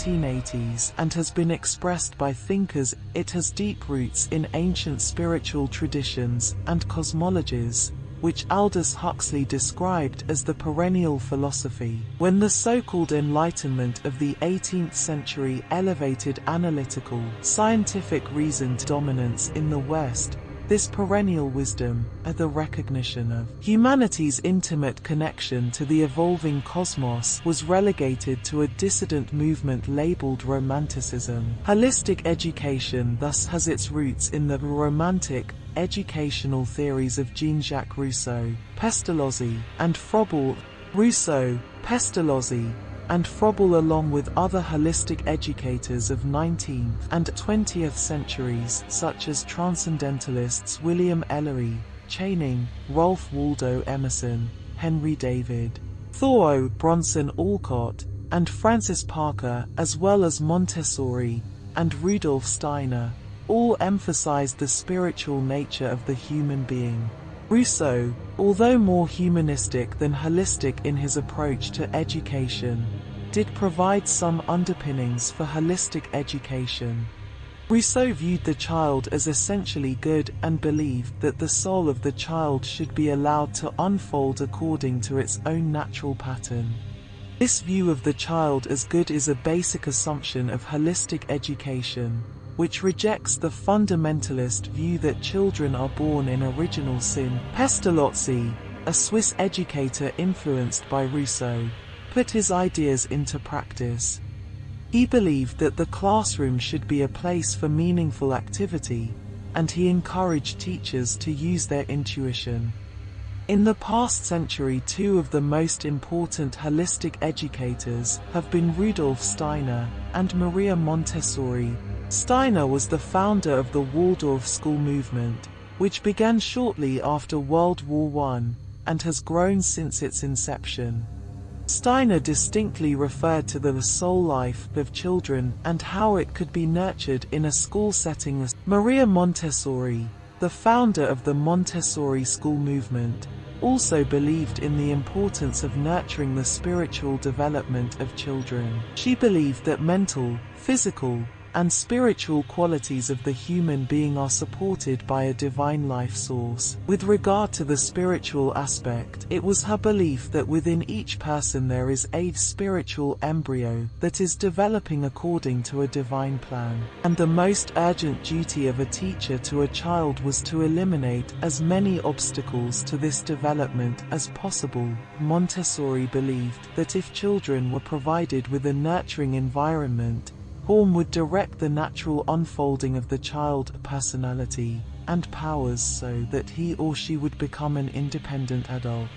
1980s and has been expressed by thinkers. It has deep roots in ancient spiritual traditions and cosmologies, which Aldous Huxley described as the perennial philosophy. When the so-called Enlightenment of the 18th century elevated analytical, scientific reasoned dominance in the West, this perennial wisdom, the recognition of humanity's intimate connection to the evolving cosmos, was relegated to a dissident movement labeled Romanticism. Holistic education thus has its roots in the Romantic educational theories of Jean-Jacques Rousseau, Pestalozzi, and Froebel. Rousseau, Pestalozzi, and Froebel, along with other holistic educators of 19th and 20th centuries such as transcendentalists William Ellery, Channing, Ralph Waldo Emerson, Henry David Thoreau, Bronson Alcott, and Francis Parker, as well as Montessori and Rudolf Steiner, all emphasized the spiritual nature of the human being. Rousseau, although more humanistic than holistic in his approach to education, did provide some underpinnings for holistic education. Rousseau viewed the child as essentially good and believed that the soul of the child should be allowed to unfold according to its own natural pattern. This view of the child as good is a basic assumption of holistic education, which rejects the fundamentalist view that children are born in original sin. Pestalozzi, a Swiss educator influenced by Rousseau, put his ideas into practice. He believed that the classroom should be a place for meaningful activity, and he encouraged teachers to use their intuition. In the past century, two of the most important holistic educators have been Rudolf Steiner and Maria Montessori. Steiner was the founder of the Waldorf school movement, which began shortly after World War I, and has grown since its inception. Steiner distinctly referred to the soul life of children and how it could be nurtured in a school setting. Maria Montessori, the founder of the Montessori school movement, also believed in the importance of nurturing the spiritual development of children. She believed that mental, physical, and spiritual qualities of the human being are supported by a divine life source. With regard to the spiritual aspect, it was her belief that within each person there is a spiritual embryo that is developing according to a divine plan, and the most urgent duty of a teacher to a child was to eliminate as many obstacles to this development as possible. Montessori believed that if children were provided with a nurturing environment, home would direct the natural unfolding of the child's personality and powers so that he or she would become an independent adult.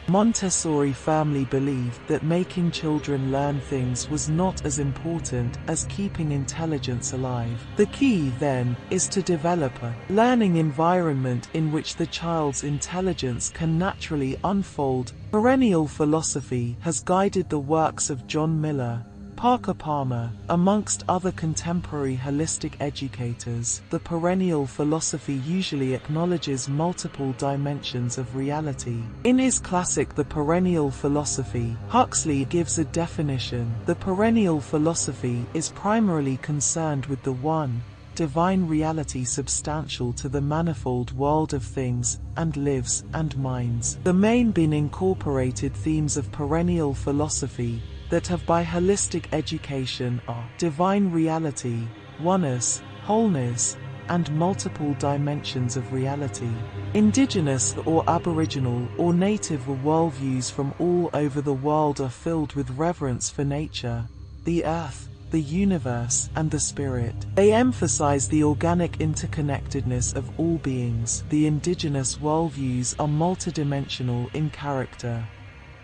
Montessori firmly believed that making children learn things was not as important as keeping intelligence alive. The key, then, is to develop a learning environment in which the child's intelligence can naturally unfold. Perennial philosophy has guided the works of John Miller, Parker Palmer, amongst other contemporary holistic educators. The perennial philosophy usually acknowledges multiple dimensions of reality. In his classic The Perennial Philosophy, Huxley gives a definition. The perennial philosophy is primarily concerned with the one, divine reality substantial to the manifold world of things, and lives, and minds. The main been incorporated themes of perennial philosophy that have by holistic education are divine reality, oneness, wholeness, and multiple dimensions of reality. Indigenous or Aboriginal or Native worldviews from all over the world are filled with reverence for nature, the earth, the universe, and the spirit. They emphasize the organic interconnectedness of all beings. The indigenous worldviews are multidimensional in character.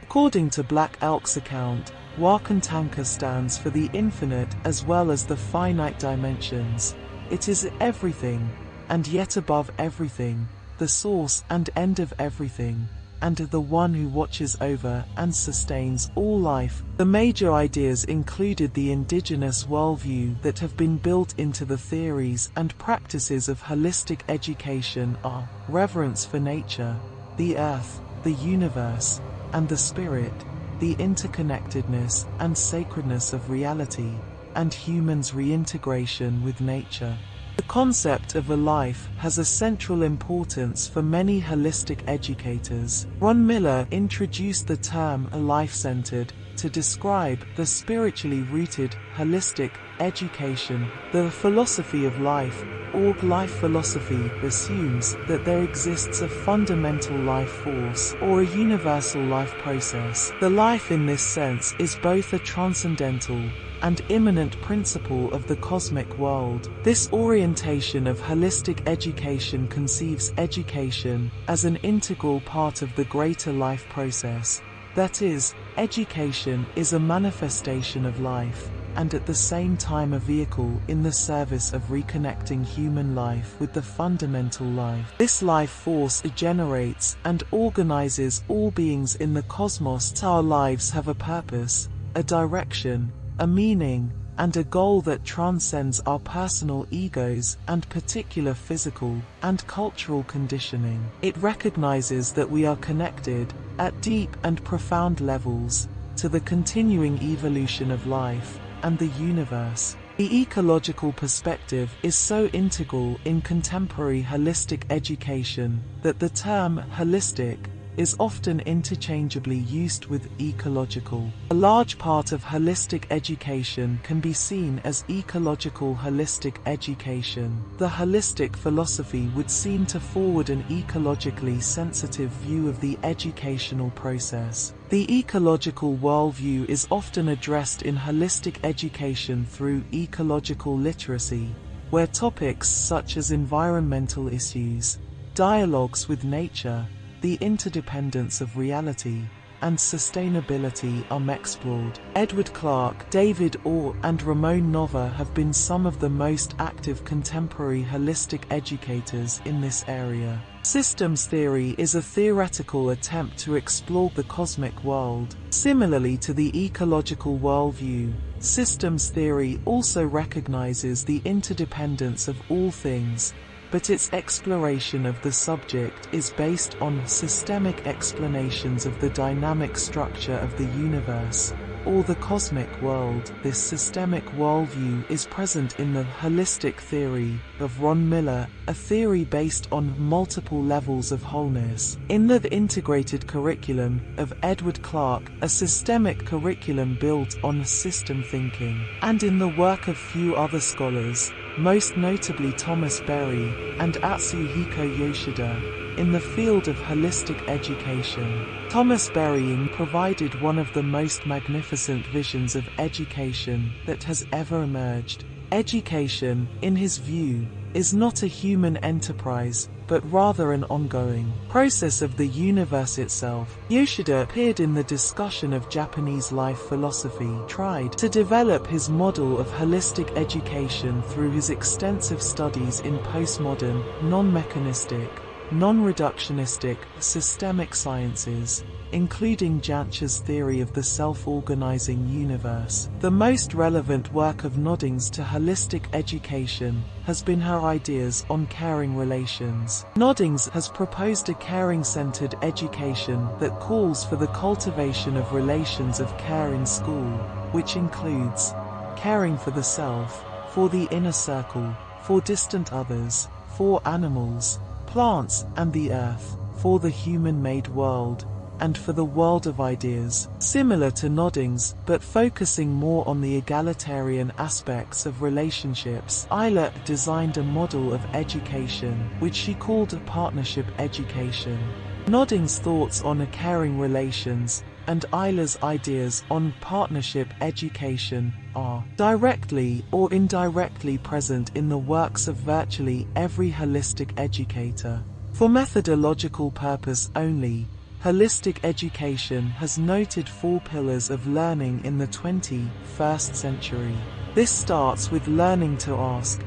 According to Black Elk's account, Wakantanka stands for the infinite as well as the finite dimensions. It is everything, and yet above everything, the source and end of everything, and the one who watches over and sustains all life. The major ideas included the indigenous worldview that have been built into the theories and practices of holistic education are reverence for nature, the earth, the universe, and the spirit, the interconnectedness and sacredness of reality, and humans' reintegration with nature. The concept of a life has a central importance for many holistic educators. Ron Miller introduced the term a life-centered to describe the spiritually rooted, holistic education. The philosophy of life, or life philosophy, assumes that there exists a fundamental life force, or a universal life process. The life in this sense is both a transcendental and immanent principle of the cosmic world. This orientation of holistic education conceives education as an integral part of the greater life process. That is, education is a manifestation of life, and at the same time a vehicle in the service of reconnecting human life with the fundamental life. This life force generates and organizes all beings in the cosmos. Our lives have a purpose, a direction, a meaning, and a goal that transcends our personal egos and particular physical and cultural conditioning. It recognizes that we are connected, at deep and profound levels, to the continuing evolution of life and the universe. The ecological perspective is so integral in contemporary holistic education that the term holistic is often interchangeably used with ecological. A large part of holistic education can be seen as ecological holistic education. The holistic philosophy would seem to forward an ecologically sensitive view of the educational process. The ecological worldview is often addressed in holistic education through ecological literacy, where topics such as environmental issues, dialogues with nature, the interdependence of reality, and sustainability are explored. Edward Clarke, David Orr, and Ramon Nova have been some of the most active contemporary holistic educators in this area. Systems theory is a theoretical attempt to explore the cosmic world. Similarly to the ecological worldview, systems theory also recognizes the interdependence of all things, but its exploration of the subject is based on systemic explanations of the dynamic structure of the universe, or the cosmic world. This systemic worldview is present in the holistic theory of Ron Miller, a theory based on multiple levels of wholeness. In the integrated curriculum of Edward Clarke, a systemic curriculum built on system thinking. And in the work of few other scholars, most notably Thomas Berry and Atsuhiko Yoshida, in the field of holistic education. Thomas Berry provided one of the most magnificent visions of education that has ever emerged. Education, in his view, is not a human enterprise, but rather an ongoing process of the universe itself. Yoshida appeared in the discussion of Japanese life philosophy, tried to develop his model of holistic education through his extensive studies in postmodern, non-mechanistic, non-reductionistic, systemic sciences, including Jancha's theory of the self-organizing universe. The most relevant work of Noddings to holistic education has been her ideas on caring relations. Noddings has proposed a caring-centered education that calls for the cultivation of relations of care in school, which includes caring for the self, for the inner circle, for distant others, for animals, plants, and the earth, for the human-made world, and for the world of ideas. Similar to Noddings, but focusing more on the egalitarian aspects of relationships, Isla designed a model of education, which she called a partnership education. Noddings' thoughts on caring relations and Isla's ideas on partnership education are directly or indirectly present in the works of virtually every holistic educator. For methodological purpose only, holistic education has noted 4 pillars of learning in the 21st century. This starts with learning to ask.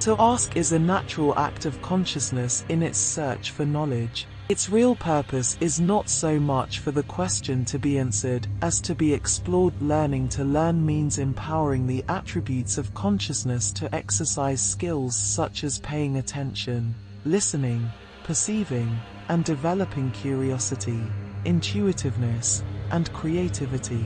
To ask is a natural act of consciousness in its search for knowledge. Its real purpose is not so much for the question to be answered as to be explored. Learning to learn means empowering the attributes of consciousness to exercise skills such as paying attention, listening, perceiving, and developing curiosity, intuitiveness, and creativity.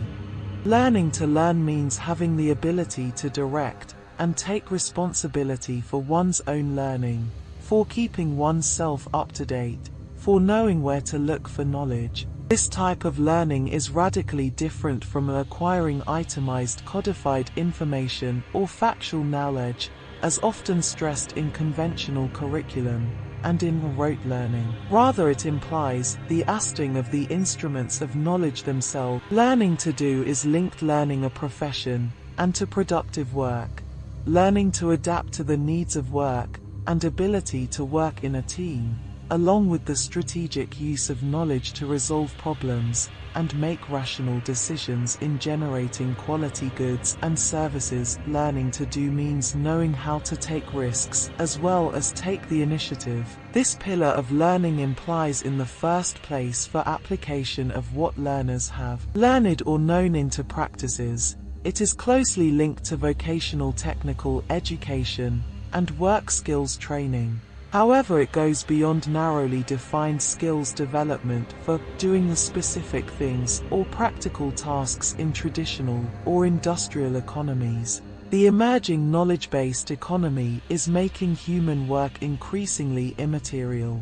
Learning to learn means having the ability to direct and take responsibility for one's own learning, for keeping oneself up to date, for knowing where to look for knowledge. This type of learning is radically different from acquiring itemized codified information or factual knowledge, as often stressed in conventional curriculum and in rote learning. Rather, it implies the mastering of the instruments of knowledge themselves. Learning to do is linked learning a profession and to productive work, learning to adapt to the needs of work and ability to work in a team, along with the strategic use of knowledge to resolve problems and make rational decisions in generating quality goods and services. Learning to do means knowing how to take risks as well as take the initiative. This pillar of learning implies in the first place for application of what learners have learned or known into practices. It is closely linked to vocational technical education and work skills training. However, it goes beyond narrowly defined skills development for doing the specific things or practical tasks in traditional or industrial economies. The emerging knowledge-based economy is making human work increasingly immaterial.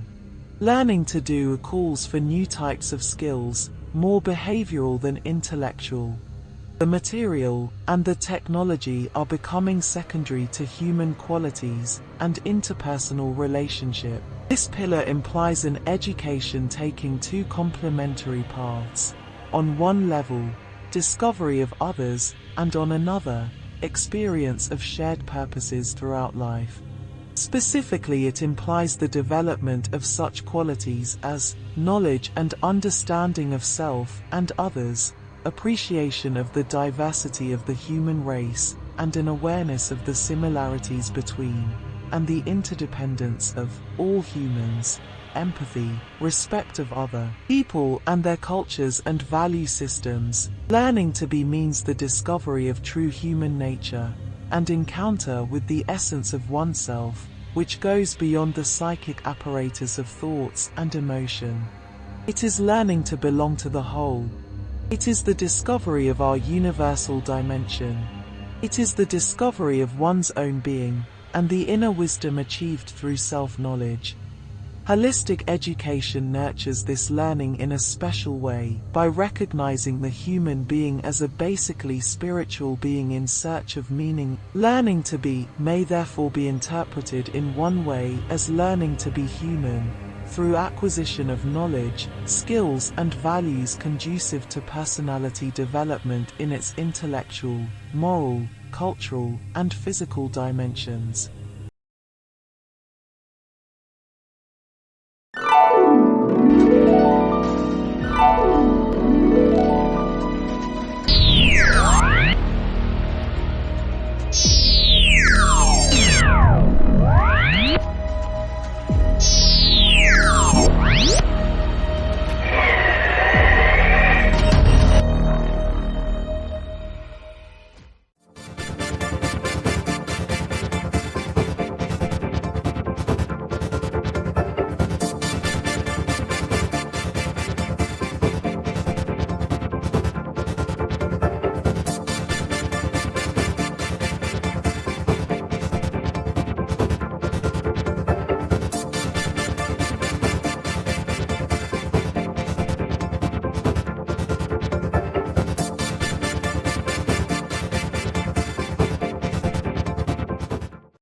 Learning to do calls for new types of skills, more behavioral than intellectual. The material and the technology are becoming secondary to human qualities and interpersonal relationship. This pillar implies an education taking two complementary paths. On one level, discovery of others, and on another, experience of shared purposes throughout life. Specifically, it implies the development of such qualities as knowledge and understanding of self and others, appreciation of the diversity of the human race, and an awareness of the similarities between and the interdependence of all humans, empathy, respect of other people and their cultures and value systems. Learning to be means the discovery of true human nature and encounter with the essence of oneself, which goes beyond the psychic apparatus of thoughts and emotion. It is learning to belong to the whole. It is the discovery of our universal dimension. It is the discovery of one's own being, and the inner wisdom achieved through self-knowledge. Holistic education nurtures this learning in a special way, by recognizing the human being as a basically spiritual being in search of meaning. Learning to be may therefore be interpreted in one way as learning to be human, through acquisition of knowledge, skills and values conducive to personality development in its intellectual, moral, cultural, and physical dimensions.